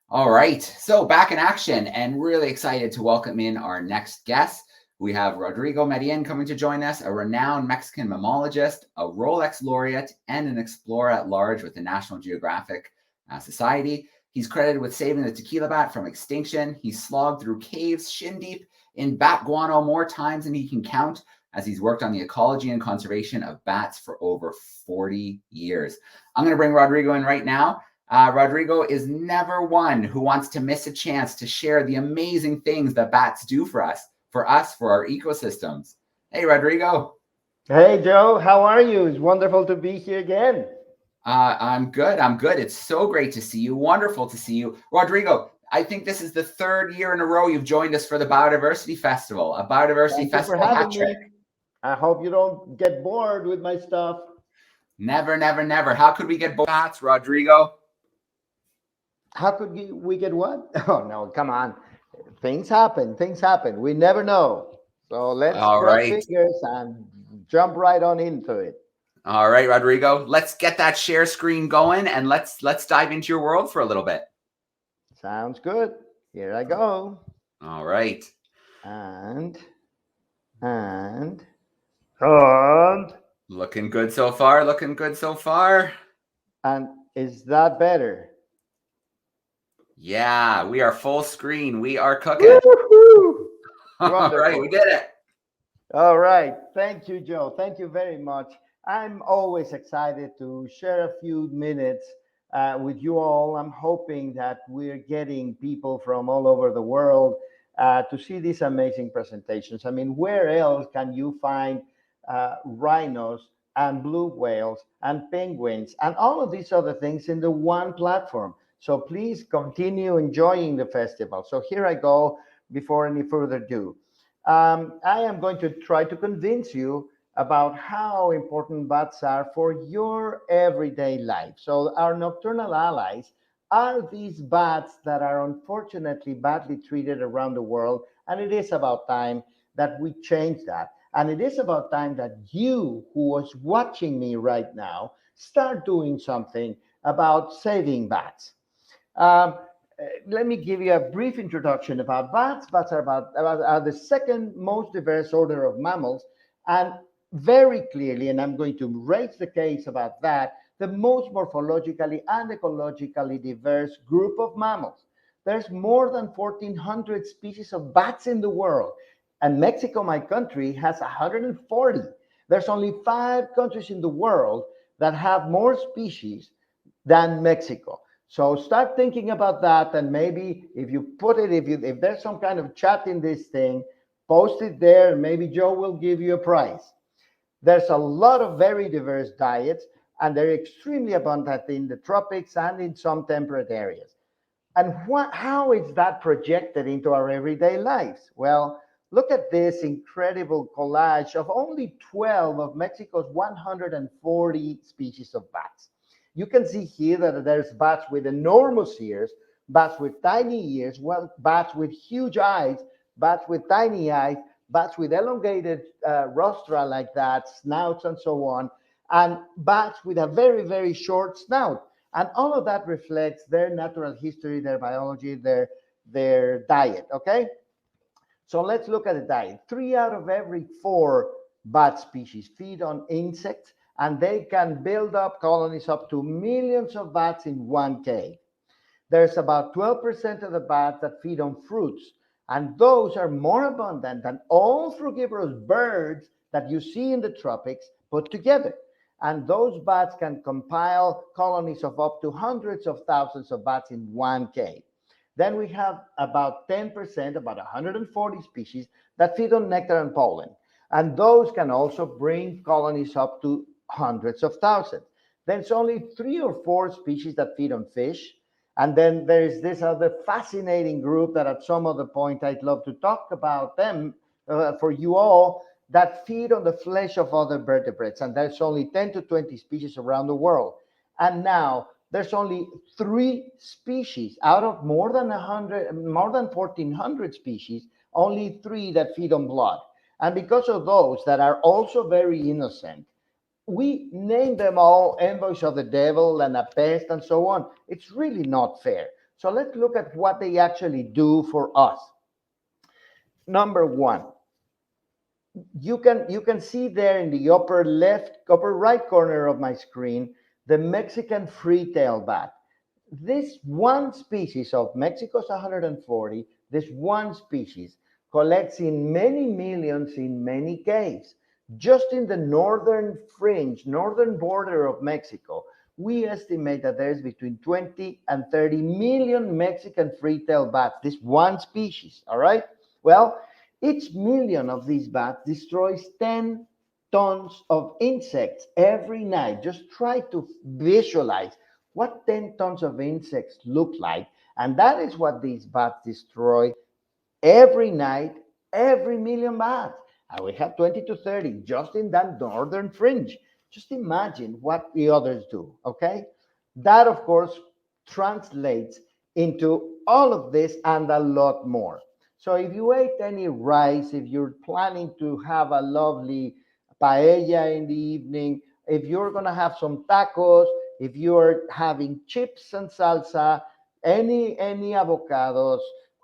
All right, so back in action and really excited to welcome in our next guest. We have Rodrigo Medellin coming to join us, a renowned Mexican mammologist, a Rolex laureate, and an explorer at large with the National Geographic Society. He's credited with saving the tequila bat from extinction. He's slogged through caves shin deep in bat guano more times than he can count, as he's worked on the ecology and conservation of bats for over 40 years. I'm going to bring Rodrigo in right now. Rodrigo is never one who wants to miss a chance to share the amazing things that bats do for our ecosystems. Hey, Rodrigo. Hey, Joe, how are you? It's wonderful to be here again. I'm good. I'm good. It's so great to see you. Wonderful to see you. Rodrigo, I think this is the third year in a row you've joined us for the Biodiversity Festival, a Biodiversity Thank you for Festival hat having trick. me. I hope you don't get bored with my stuff. Never, never, never. How could we get bats, Rodrigo? How could we get what? Oh, no, come on. Things happen. Things happen. We never know. So let's All cross right. fingers and jump right on into it. All right, Rodrigo. Let's get that share screen going and let's dive into your world for a little bit. Sounds good. Here I go. All right. And, and, and, Looking good so far. Looking good so far. and is that better? Yeah, we are full screen. We are cooking. Woo-hoo! All right, we Wonderful. did it. All right. Thank you, Joe. Thank you very much. I'm always excited to share a few minutes with you all. I'm hoping that we're getting people from all over the world to see these amazing presentations. I mean, where else can you find rhinos and blue whales and penguins and all of these other things in the one platform? So please continue enjoying the festival. So here I go before any further ado. I am going to try to convince you about how important bats are for your everyday life. So, our nocturnal allies are these bats that are unfortunately badly treated around the world. And it is about time that we change that. And it is about time that you, who was watching me right now, start doing something about saving bats. Um, Let me give you a brief introduction about bats. Bats are the second most diverse order of mammals, and very clearly, and I'm going to raise the case about that, the most morphologically and ecologically diverse group of mammals. There's more than 1,400 species of bats in the world, and Mexico, my country, has 140. There's only 5 countries in the world that have more species than Mexico. So start thinking about that, and maybe if you put it, if there's some kind of chat in this thing, post it there. Maybe Joe will give you a prize. There's a lot of very diverse diets, and they're extremely abundant in the tropics and in some temperate areas. And how is that projected into our everyday lives? Well, look at this incredible collage of only 12 of Mexico's 140 species of bats. You can see here that there's bats with enormous ears, bats with tiny ears, well, bats with huge eyes, bats with tiny eyes, bats with elongated rostra like that, snouts and so on, and bats with a very, very short snout. And all of that reflects their natural history, their biology, their diet. Okay, so let's look at the diet. 3 out of every 4 bat species feed on insects, and they can build up colonies up to millions of bats in one cave. There's about 12% of the bats that feed on fruits, and those are more abundant than all frugivorous birds that you see in the tropics put together. And those bats can compile colonies of up to hundreds of thousands of bats in one cave. Then we have about 10%, about 140 species, that feed on nectar and pollen. And those can also bring colonies up to hundreds of thousands. There's only 3 or 4 species that feed on fish. And then there is this other fascinating group that at some other point I'd love to talk about them for you all, that feed on the flesh of other vertebrates. And there's only 10 to 20 species around the world. And now there's only 3 species out of more than 100, more than 1,400 species, only 3 that feed on blood. And because of those that are also very innocent, we name them all envoys of the devil and a pest and so on. It's really not fair. So let's look at what they actually do for us. Number one, you can see there in the upper right corner of my screen the Mexican free-tail bat. This one species of Mexico's 140, this one species collects in many millions in many caves. Just in the northern fringe, northern border of Mexico, we estimate that there's between 20 and 30 million Mexican free-tailed bats, this one species, all right? Well, each million of these bats destroys 10 tons of insects every night. Just try to visualize what 10 tons of insects look like. And that is what these bats destroy every night, every million bats. And we have 20 to 30 just in that northern fringe. Just imagine what the others do, okay? That, of course, translates into all of this and a lot more. So if you ate any rice, if you're planning to have a lovely paella in the evening, if you're going to have some tacos, if you're having chips and salsa, any avocados,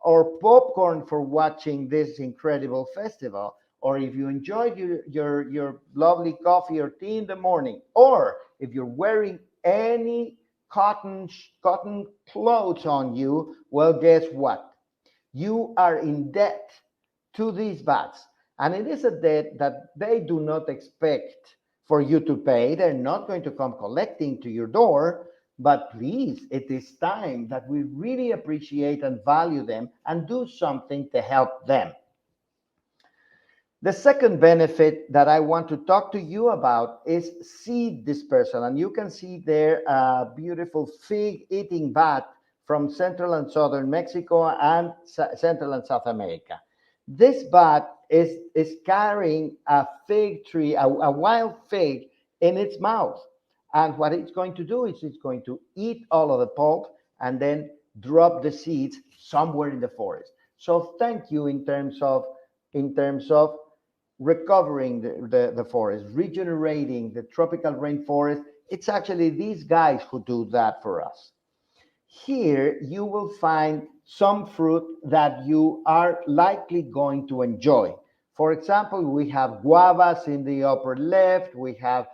or popcorn for watching this incredible festival, or if you enjoyed your lovely coffee or tea in the morning, or if you're wearing any cotton clothes on you, well, guess what? You are in debt to these bats. And it is a debt that they do not expect for you to pay. They're not going to come collecting to your door. But please, it is time that we really appreciate and value them and do something to help them. The second benefit that I want to talk to you about is seed dispersal. And you can see there a beautiful fig-eating bat from Central and Southern Mexico and Central and South America. This bat is carrying a fig tree, a wild fig in its mouth. And what it's going to do is it's going to eat all of the pulp and then drop the seeds somewhere in the forest. So thank you in terms of recovering the forest, regenerating the tropical rainforest. It's actually these guys who do that for us. Here you will find some fruit that you are likely going to enjoy. For example, we have guavas in the upper left. We have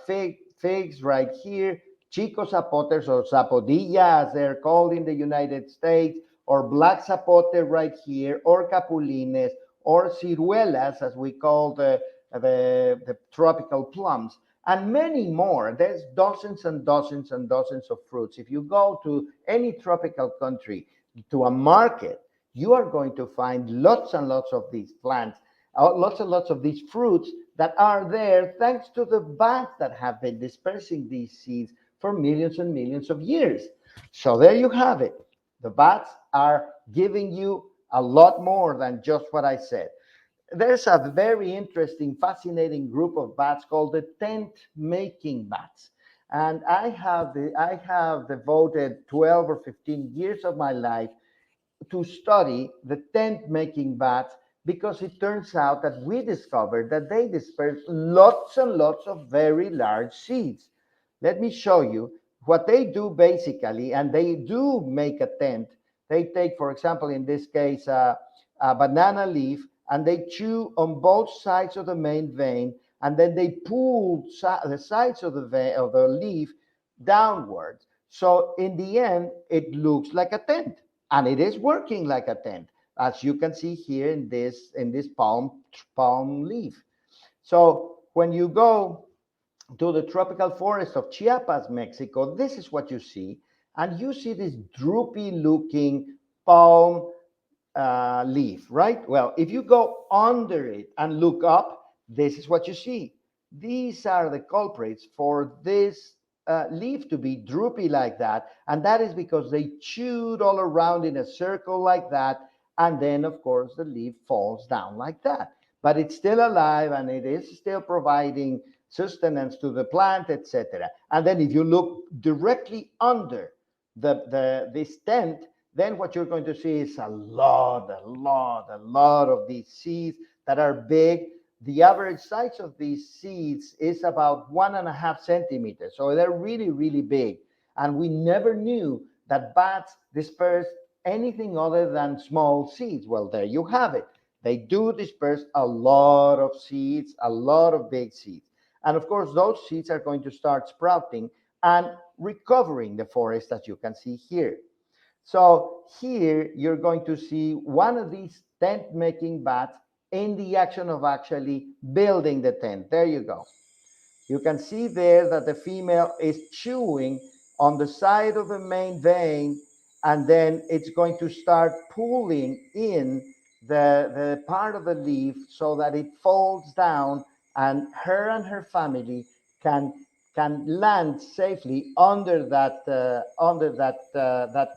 figs right here, chico zapotes or zapodilla as they're called in the United States, or black zapote right here, or capulines, or ciruelas as we call the tropical plums, and many more. There's dozens and dozens and dozens of fruits. If you go to any tropical country, to a market, you are going to find lots and lots of these plants, lots and lots of these fruits that are there thanks to the bats that have been dispersing these seeds for millions and millions of years. So there you have it. The bats are giving you a lot more than just what I said. There's a very interesting, fascinating group of bats called the tent-making bats. And I have devoted 12 or 15 years of my life to study the tent-making bats because it turns out that we discovered that they disperse lots and lots of very large seeds. Let me show you what they do basically, and they do make a tent. They take, for example, in this case, a banana leaf, and they chew on both sides of the main vein, and then they pull the sides of the leaf downwards. So in the end, it looks like a tent, and it is working like a tent, as you can see here in this palm leaf. So when you go to the tropical forest of Chiapas, Mexico, this is what you see, and you see this droopy-looking palm leaf, right? Well, if you go under it and look up, this is what you see. These are the culprits for this leaf to be droopy like that, and that is because they chewed all around in a circle like that, and then, of course, the leaf falls down like that. But it's still alive, and it is still providing sustenance to the plant, etc. And then if you look directly under this tent, then what you're going to see is a lot of these seeds that are big. The average size of these seeds is about 1.5 centimeters. So they're really, really big. And we never knew that bats disperse anything other than small seeds. Well, there you have it. They do disperse a lot of seeds, a lot of big seeds. And of course, those seeds are going to start sprouting and recovering the forest that you can see here. So here you're going to see one of these tent making bats in the action of actually building the tent. There you go. You can see there that the female is chewing on the side of the main vein, and then it's going to start pulling in the part of the leaf so that it folds down, and her family can land safely under that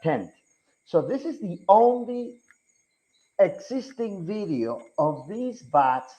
tent. So this is the only existing video of these bats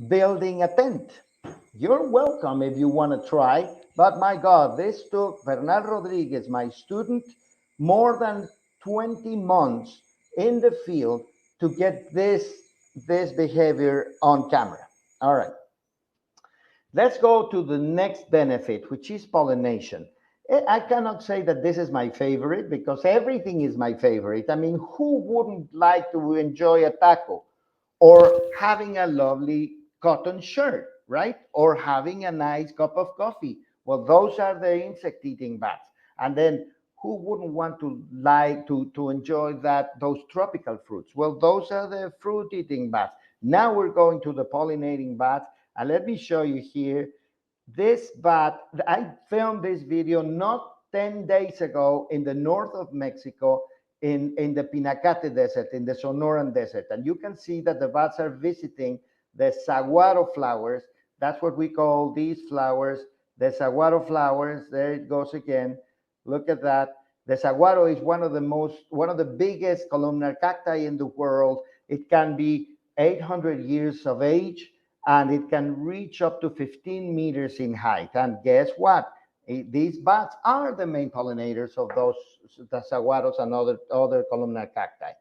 building a tent. You're welcome if you want to try, but my God, this took Bernal Rodriguez, my student, more than 20 months in the field to get this behavior on camera. All right. Let's go to the next benefit, which is pollination. I cannot say that this is my favorite because everything is my favorite. I mean, who wouldn't like to enjoy a taco or having a lovely cotton shirt, right? Or having a nice cup of coffee? Well, those are the insect eating bats. And then who wouldn't want to like to enjoy those tropical fruits? Well, those are the fruit eating bats. Now we're going to the pollinating bats. And let me show you here this bat. I filmed this video not 10 days ago in the north of Mexico, in the Pinacate Desert, in the Sonoran Desert. And you can see that the bats are visiting the saguaro flowers. That's what we call these flowers, the saguaro flowers. There it goes again. Look at that. The saguaro is one of the biggest columnar cacti in the world. It can be 800 years of age, and it can reach up to 15 meters in height. And guess what? These bats are the main pollinators of the saguaros and other columnar cacti.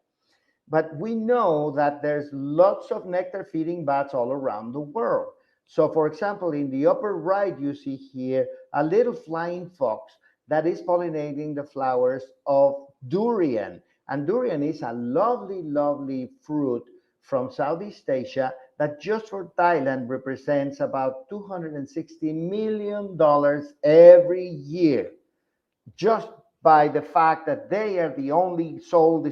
But we know that there's lots of nectar feeding bats all around the world. So for example, in the upper right, you see here a little flying fox that is pollinating the flowers of durian. And durian is a lovely, lovely fruit from Southeast Asia that just for Thailand represents about $260 million every year, just by the fact that they are the only sole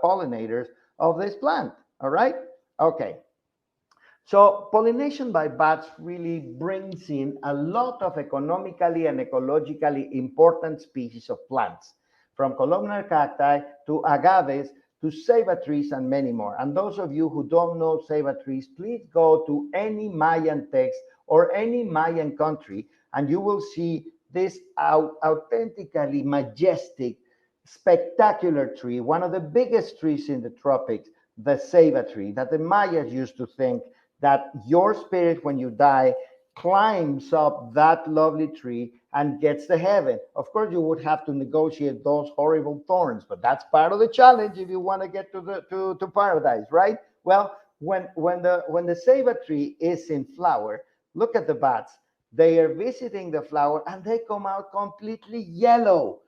pollinators of this plant. All right? Okay. So pollination by bats really brings in a lot of economically and ecologically important species of plants, from columnar cacti to agaves to ceiba trees and many more. And those of you who don't know ceiba trees, please go to any Mayan text or any Mayan country, and you will see this authentically majestic, spectacular tree, one of the biggest trees in the tropics, the ceiba tree, that the Mayas used to think that your spirit, when you die, climbs up that lovely tree and gets to heaven. Of course, you would have to negotiate those horrible thorns, but that's part of the challenge if you want to get to paradise, right? Well, when the ceiba tree is in flower, look at the bats. They are visiting the flower and they come out completely yellow,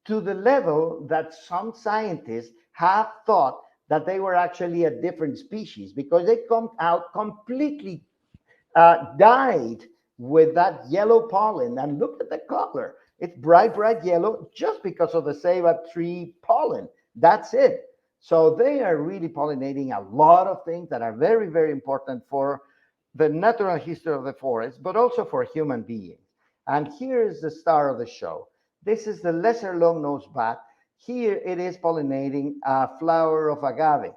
to the level that some scientists have thought that they were actually a different species, because they come out completely dyed with that yellow pollen. And look at the color. It's bright, bright yellow just because of the ceiba tree pollen. That's it. So they are really pollinating a lot of things that are very, very important for the natural history of the forest, but also for human beings. And here is the star of the show. This is the lesser long-nosed bat. Here it is pollinating a flower of agave.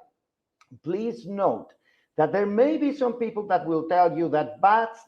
Please note that there may be some people that will tell you that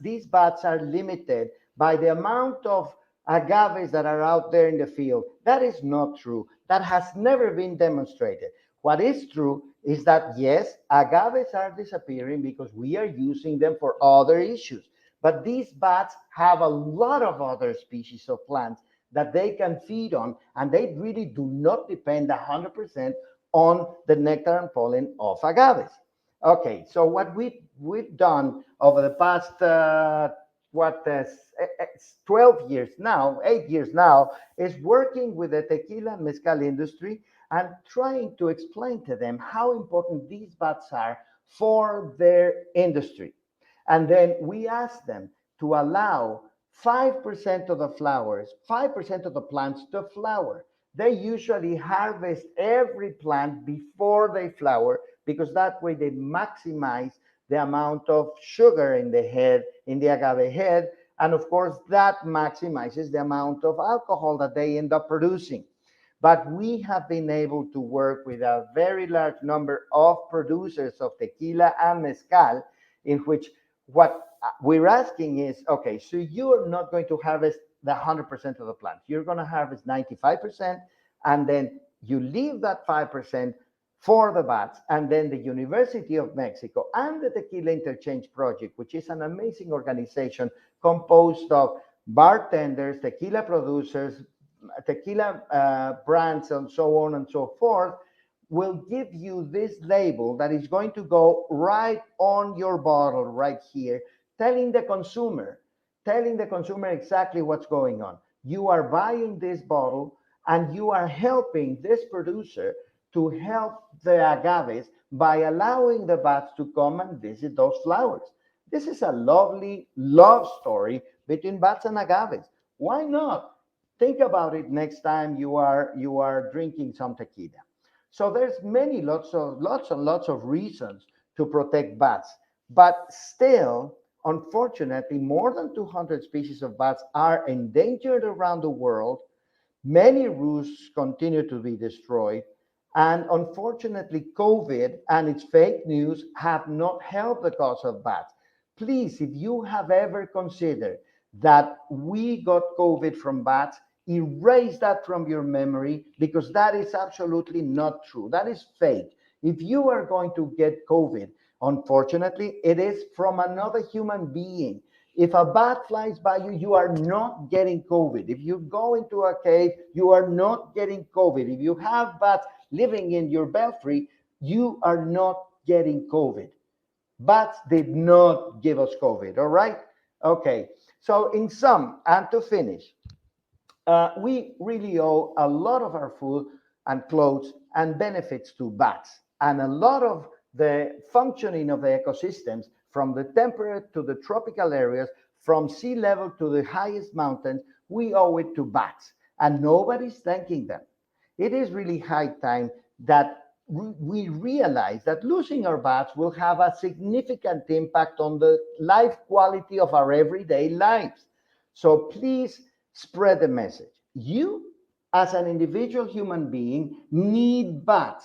these bats are limited by the amount of agaves that are out there in the field. That is not true. That has never been demonstrated. What is true is that, yes, agaves are disappearing because we are using them for other issues. But these bats have a lot of other species of plants that they can feed on, and they really do not depend 100% on the nectar and pollen of agaves. Okay, so what we've done over the past it's 12 years now, 8 years now, is working with the tequila and mezcal industry and trying to explain to them how important these bats are for their industry. And then we ask them to allow 5% of the flowers, 5% of the plants to flower. They usually harvest every plant before they flower because that way they maximize the amount of sugar in the head, in the agave head. And of course, that maximizes the amount of alcohol that they end up producing. But we have been able to work with a very large number of producers of tequila and mezcal, in which what we're asking is, okay, so you're not going to harvest the 100% of the plant. You're going to harvest 95%, and then you leave that 5% for the bats. And then the University of Mexico and the Tequila Interchange Project, which is an amazing organization composed of bartenders, tequila producers, tequila brands, and so on and so forth, will give you this label that is going to go right on your bottle right here, telling the consumer exactly what's going on. You are buying this bottle and you are helping this producer to help the agaves by allowing the bats to come and visit those flowers. This is a lovely love story between bats and agaves. Why not? Think about it next time you are drinking some tequila. So there's lots and lots of reasons to protect bats, but still, unfortunately, more than 200 species of bats are endangered around the world. Many roosts continue to be destroyed. And unfortunately, COVID and its fake news have not helped the cause of bats. Please, if you have ever considered that we got COVID from bats, erase that from your memory because that is absolutely not true. That is fake. If you are going to get COVID, unfortunately, it is from another human being. If a bat flies by you, you are not getting COVID. If you go into a cave, you are not getting COVID. If you have bats living in your belfry, you are not getting COVID. Bats did not give us COVID, all right? Okay, so in sum, and to finish, we really owe a lot of our food and clothes and benefits to bats. And a lot of the functioning of the ecosystems, from the temperate to the tropical areas, from sea level to the highest mountains, we owe it to bats. And nobody's thanking them. It is really high time that we realize that losing our bats will have a significant impact on the life quality of our everyday lives. So please spread the message. You, as an individual human being, need bats.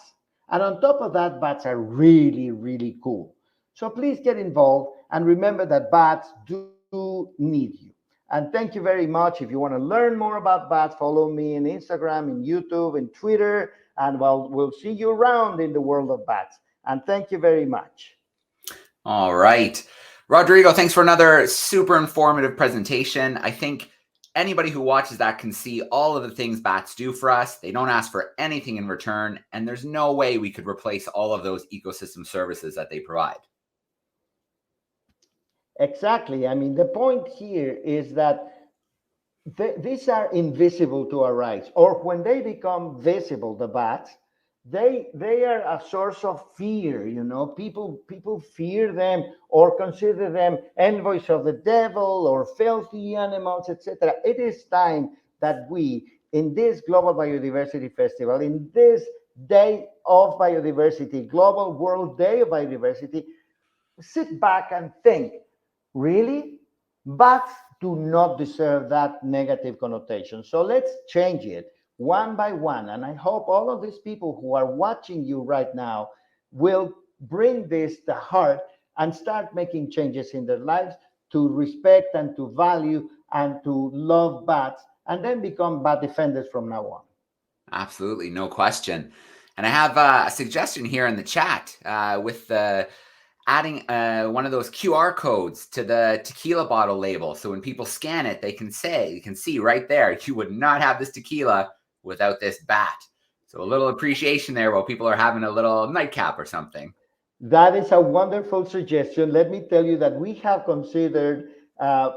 And on top of that, bats are really, really cool. So please get involved and remember that bats do need you. And thank you very much. If you want to learn more about bats, follow me on Instagram, in YouTube, in Twitter, and we'll see you around in the world of bats. And thank you very much. All right. Rodrigo, thanks for another super informative presentation. I think anybody who watches that can see all of the things bats do for us. They don't ask for anything in return, and there's no way we could replace all of those ecosystem services that they provide. Exactly. I mean, the point here is that these are invisible to our eyes, or when they become visible, the bats, they are a source of fear. People fear them or consider them envoys of the devil or filthy animals, etc. It is time that we, in this Global Biodiversity Festival, in this Day of Biodiversity, Global World Day of Biodiversity, sit back and think, really? Bats do not deserve that negative connotation. So let's change it one by one. And I hope all of these people who are watching you right now will bring this to heart and start making changes in their lives to respect and to value and to love bats, and then become bat defenders from now on. Absolutely, no question. And I have a suggestion here in the chat with adding one of those QR codes to the tequila bottle label. So when people scan it, you can see right there, you would not have this tequila without this bat. So a little appreciation there while people are having a little nightcap or something. That is a wonderful suggestion. Let me tell you that we have considered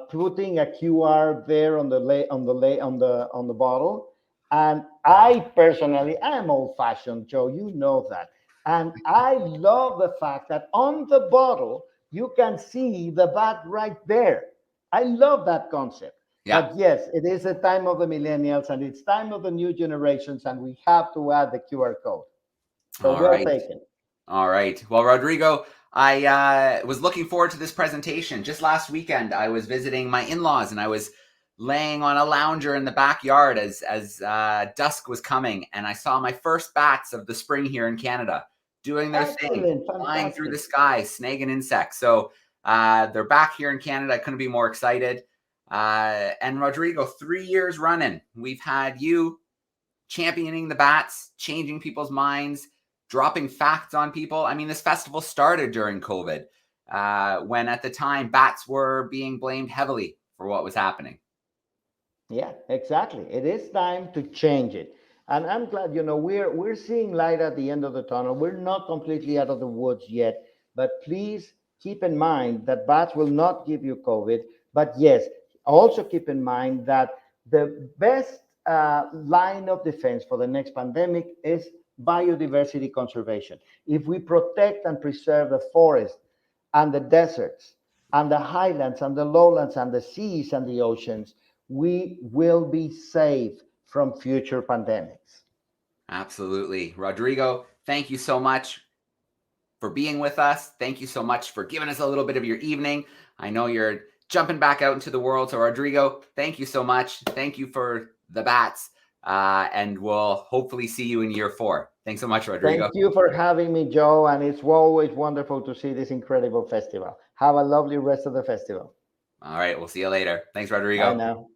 putting a QR there on the bottle. And I personally, I'm old-fashioned, Joe. You know that, and I love the fact that on the bottle you can see the bat right there. I love that concept. Yeah. But yes, it is the time of the millennials and it's time of the new generations, and we have to add the QR code. So All well right. taken. All right. Well, Rodrigo, I was looking forward to this presentation. Just last weekend, I was visiting my in-laws and I was laying on a lounger in the backyard as dusk was coming, and I saw my first bats of the spring here in Canada doing their thing, Excellent, flying through the fantastic. sky, snagging insects. So they're back here in Canada. I couldn't be more excited. And Rodrigo, 3 years running, we've had you championing the bats, changing people's minds, dropping facts on people. I mean, this festival started during COVID, when at the time bats were being blamed heavily for what was happening. Yeah, exactly. It is time to change it. And I'm glad, we're seeing light at the end of the tunnel. We're not completely out of the woods yet, but please keep in mind that bats will not give you COVID. But yes, also keep in mind that the best line of defense for the next pandemic is biodiversity conservation. If we protect and preserve the forest and the deserts and the highlands and the lowlands and the seas and the oceans, we will be safe from future pandemics. Absolutely. Rodrigo, thank you so much for being with us. Thank you so much for giving us a little bit of your evening. I know you're jumping back out into the world. So, Rodrigo, thank you so much. Thank you for the bats. And we'll hopefully see you in year 4. Thanks so much, Rodrigo. Thank you for having me, Joe. And it's always wonderful to see this incredible festival. Have a lovely rest of the festival. All right. We'll see you later. Thanks, Bye Rodrigo. now.